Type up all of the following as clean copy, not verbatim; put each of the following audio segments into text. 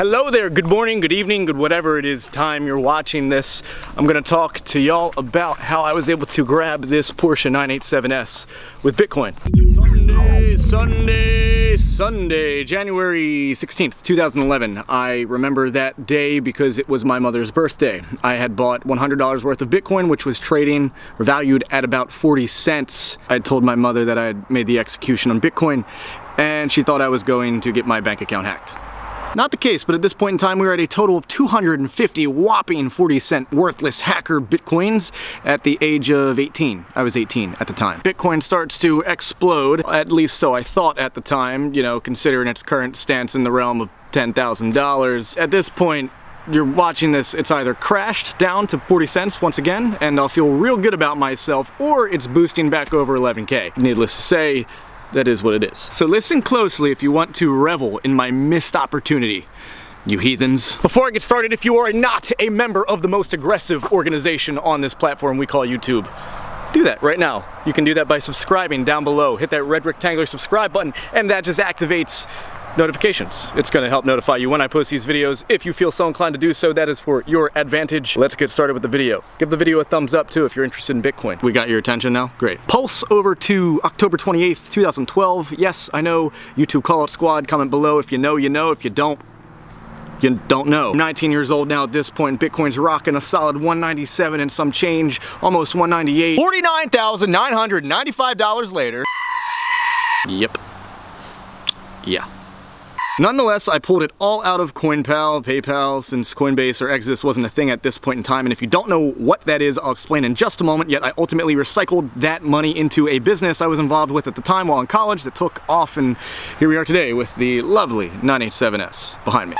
Hello there, good morning, good evening, good whatever it is time you're watching this. I'm gonna talk to y'all about how I was able to grab this Porsche 987S with Bitcoin. Sunday, January 16th, 2011. I remember that day because it was my mother's birthday. I had bought $100 worth of Bitcoin, which was trading or valued at about 40 cents. I told my mother that I had made the execution on Bitcoin, and she thought I was going to get my bank account hacked. Not the case, but at this point in time we were at a total of 250 whopping 40-cent worthless hacker Bitcoins at the age of 18. I was 18 at the time. Bitcoin starts to explode, at least so I thought at the time, you know, considering its current stance in the realm of $10,000. At this point, you're watching this, it's either crashed down to 40 cents once again, and I'll feel real good about myself, or it's boosting back over 11K. Needless to say, that is what it is. So listen closely if you want to revel in my missed opportunity, you heathens. Before I get started, if you are not a member of the most aggressive organization on this platform we call YouTube, do that right now. You can do that by subscribing down below. Hit that red rectangular subscribe button, and that just activates notifications. It's gonna help notify you when I post these videos. If you feel so inclined to do so, that is for your advantage. Let's get started with the video. Give the video a thumbs up too if you're interested in Bitcoin. We got your attention now? Great. Pulse over to October 28th, 2012. Yes, I know, YouTube call out squad, comment below. If you know, you know. If you don't know. I'm 19 years old now at this point. Bitcoin's rocking a solid 197 and some change, almost 198. $49,995 later. Yep. Yeah. Nonetheless, I pulled it all out of CoinPal, PayPal, since Coinbase or Exodus wasn't a thing at this point in time, and if you don't know what that is, I'll explain in just a moment, yet I ultimately recycled that money into a business I was involved with at the time while in college that took off, and here we are today with the lovely 987S behind me.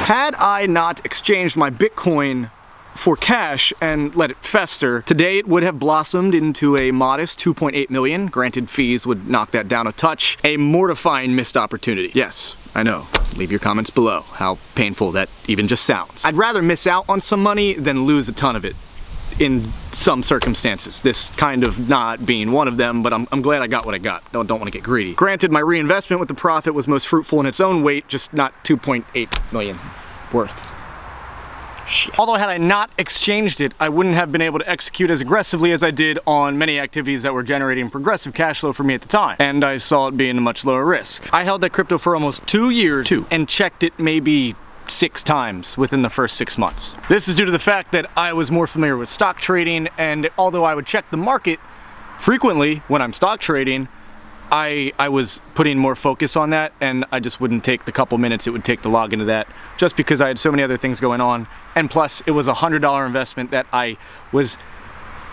Had I not exchanged my Bitcoin for cash and let it fester, today it would have blossomed into a modest 2.8 million. Granted, fees would knock that down a touch. A mortifying missed opportunity. Yes, I know. Leave your comments below how painful that even just sounds. I'd rather miss out on some money than lose a ton of it in some circumstances. This kind of not being one of them, but I'm glad I got what I got. Don't want to get greedy. Granted, my reinvestment with the profit was most fruitful in its own weight, just not 2.8 million worth. Although had I not exchanged it, I wouldn't have been able to execute as aggressively as I did on many activities that were generating progressive cash flow for me at the time. And I saw it being a much lower risk. I held that crypto for almost 2 years and checked it maybe 6 times within the first 6 months. This is due to the fact that I was more familiar with stock trading, and although I would check the market frequently when I'm stock trading, I was putting more focus on that, and I just wouldn't take the couple minutes it would take to log into that, just because I had so many other things going on, and plus it was a $100 investment that I was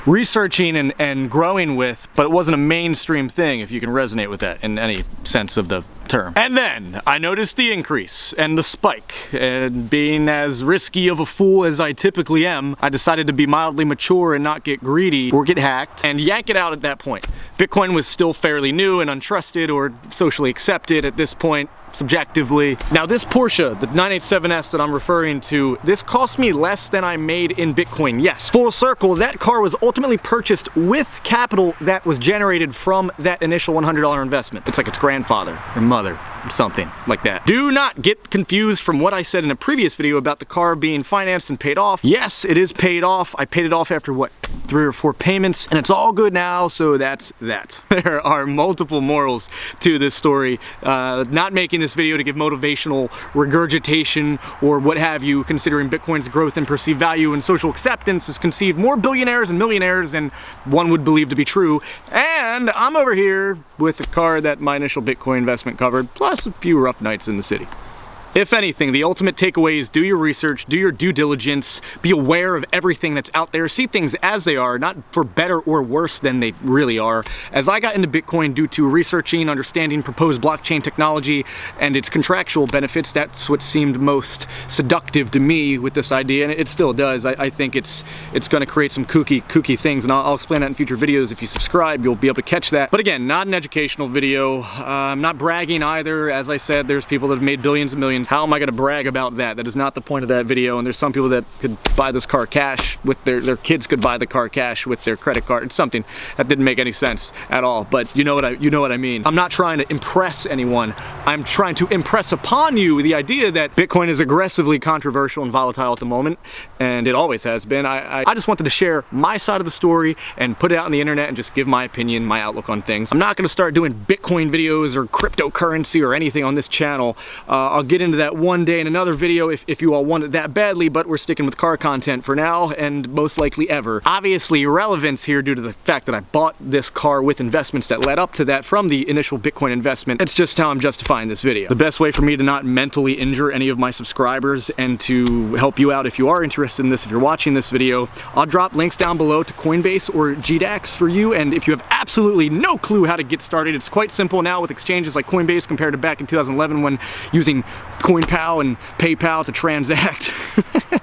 researching and growing with, but it wasn't a mainstream thing, if you can resonate with that in any sense of the term. And then I noticed the increase and the spike, and being as risky of a fool as I typically am, I decided to be mildly mature and not get greedy or get hacked and yank it out at that point. Bitcoin was still fairly new and untrusted or socially accepted at this point, subjectively. Now this Porsche, the 987S that I'm referring to, this cost me less than I made in Bitcoin. Yes, full circle, that car was ultimately purchased with capital that was generated from that initial $100 investment. It's like its grandfather or mother, something like that. Do not get confused from what I said in a previous video about the car being financed and paid off. Yes, it is paid off. I paid it off after what, 3 or 4 payments, and it's all good now, so that's that. There are multiple morals to this story. Not making this video to give motivational regurgitation or what have you, considering Bitcoin's growth and perceived value and social acceptance has conceived more billionaires and millionaires than one would believe to be true. And I'm over here with a car that my initial Bitcoin investment covered, plus a few rough nights in the city. If anything, the ultimate takeaway is do your research, do your due diligence, be aware of everything that's out there, see things as they are, not for better or worse than they really are. As I got into Bitcoin due to researching, understanding proposed blockchain technology and its contractual benefits, that's what seemed most seductive to me with this idea, and it still does. I think it's going to create some kooky things, and I'll explain that in future videos. If you subscribe, you'll be able to catch that. But again, not an educational video. I'm not bragging either. As I said, there's people that have made billions and millions millions. How am I gonna brag about that? That is not the point of that video, and there's some people that could buy this car cash with their kids could buy the car cash with their credit card. It's something that didn't make any sense at all, but you know what I mean. I'm not trying to impress anyone. I'm trying to impress upon you the idea that Bitcoin is aggressively controversial and volatile at the moment, and it always has been. I just wanted to share my side of the story and put it out on the internet and just give my opinion, my outlook on things. I'm not gonna start doing Bitcoin videos or cryptocurrency or anything on this channel. I'll get into that one day in another video if you all want it that badly, but we're sticking with car content for now and most likely ever. Obviously relevance here due to the fact that I bought this car with investments that led up to that from the initial Bitcoin investment. It's just how I'm justifying this video. The best way for me to not mentally injure any of my subscribers and to help you out if you are interested in this, if you're watching this video, I'll drop links down below to Coinbase or GDAX for you, and if you have absolutely no clue how to get started, it's quite simple now with exchanges like Coinbase compared to back in 2011 when using CoinPal and PayPal to transact.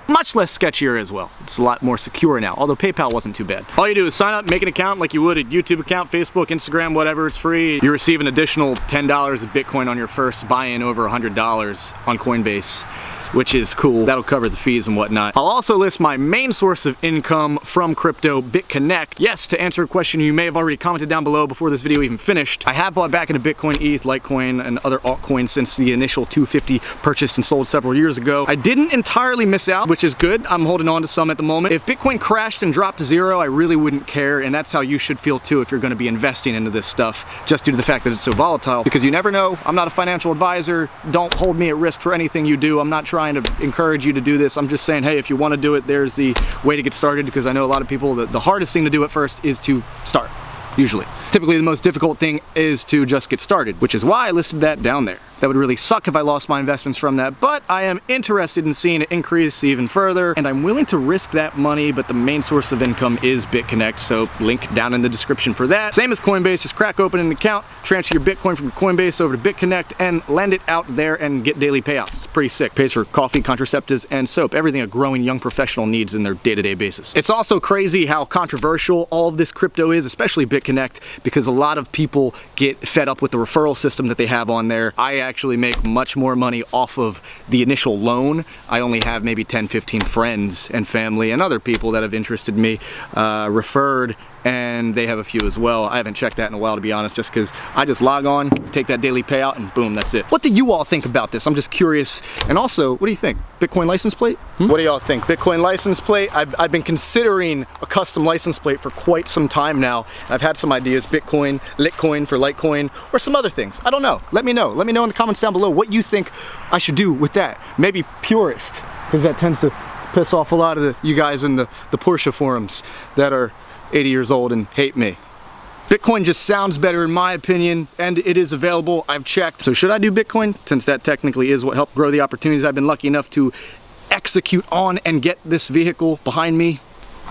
Much less sketchier as well. It's a lot more secure now, although PayPal wasn't too bad. All you do is sign up, make an account like you would a YouTube account, Facebook, Instagram, whatever, it's free. You receive an additional $10 of Bitcoin on your first buy-in over $100 on Coinbase, which is cool. That'll cover the fees and whatnot. I'll also list my main source of income from crypto, BitConnect. Yes, to answer a question you may have already commented down below before this video even finished, I have bought back into Bitcoin, ETH, Litecoin, and other altcoins since the initial 250 purchased and sold several years ago. I didn't entirely miss out, which is good. I'm holding on to some at the moment. If Bitcoin crashed and dropped to zero, I really wouldn't care, and that's how you should feel too if you're gonna be investing into this stuff, just due to the fact that it's so volatile, because you never know. I'm not a financial advisor. Don't hold me at risk for anything you do. I'm not trying to encourage you to do this. I'm just saying, hey, if you want to do it, there's the way to get started, because I know a lot of people, the hardest thing to do at first is to start, usually. Typically the most difficult thing is to just get started, which is why I listed that down there. That would really suck if I lost my investments from that, but I am interested in seeing it increase even further, and I'm willing to risk that money, but the main source of income is BitConnect, so link down in the description for that. Same as Coinbase, just crack open an account, transfer your Bitcoin from Coinbase over to BitConnect, and lend it out there and get daily payouts. It's pretty sick. Pays for coffee, contraceptives, and soap. Everything a growing young professional needs in their day-to-day basis. It's also crazy how controversial all of this crypto is, especially BitConnect, because a lot of people get fed up with the referral system that they have on there. I actually make much more money off of the initial loan. I only have maybe 10, 15 friends and family and other people that have interested me, referred, and they have a few as well. I haven't checked that in a while, to be honest, just because I just log on, take that daily payout, and boom, that's it. What do you all think about this? I'm just curious. And also, what do you think? Bitcoin license plate? What do y'all think? Bitcoin license plate? I've been considering a custom license plate for quite some time now. I've had some ideas, Bitcoin, Litecoin for Litecoin, or some other things. I don't know. Let me know. Let me know in the comments down below what you think I should do with that. Maybe purist, because that tends to piss off a lot of you guys in the Porsche forums that are 80 years old and hate me. Bitcoin just sounds better in my opinion, and it is available. I've checked. So should I do Bitcoin? Since that technically is what helped grow the opportunities I've been lucky enough to execute on and get this vehicle behind me.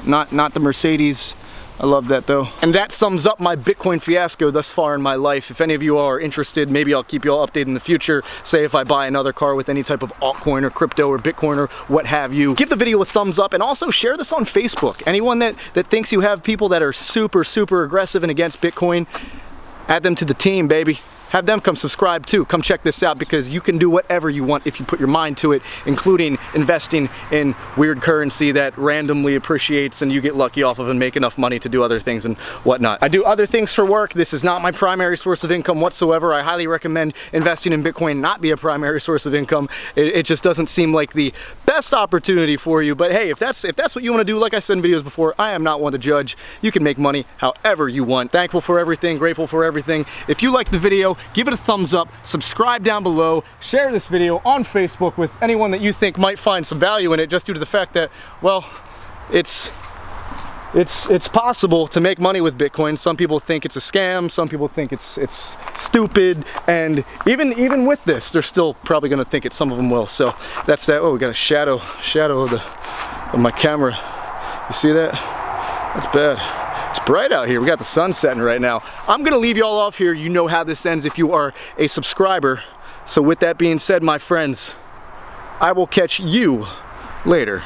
Not the Mercedes. I love that though. And that sums up my Bitcoin fiasco thus far in my life. If any of you are interested, maybe I'll keep you all updated in the future. Say if I buy another car with any type of altcoin or crypto or Bitcoin or what have you. Give the video a thumbs up and also share this on Facebook. Anyone that thinks you have people that are super aggressive and against Bitcoin, add them to the team, baby. Have them come subscribe too. Come check this out, because you can do whatever you want if you put your mind to it, including investing in weird currency that randomly appreciates and you get lucky off of and make enough money to do other things and whatnot. I do other things for work. This is not my primary source of income whatsoever. I highly recommend investing in Bitcoin not be a primary source of income. It just doesn't seem like the best opportunity for you. But hey, if that's what you want to do, like I said in videos before, I am not one to judge. You can make money however you want. Thankful for everything, grateful for everything. If you like the video, give it a thumbs up, subscribe down below, share this video on Facebook with anyone that you think might find some value in it, just due to the fact that, well, it's possible to make money with Bitcoin. Some people think it's a scam, some people think it's stupid, and even with this, they're still probably gonna think it. Some of them will. So that's that. Oh, we got a shadow of my camera. You see that? That's bad. It's bright out here. We got the sun setting right now. I'm gonna leave y'all off here. You know how this ends if you are a subscriber. So with that being said, my friends, I will catch you later.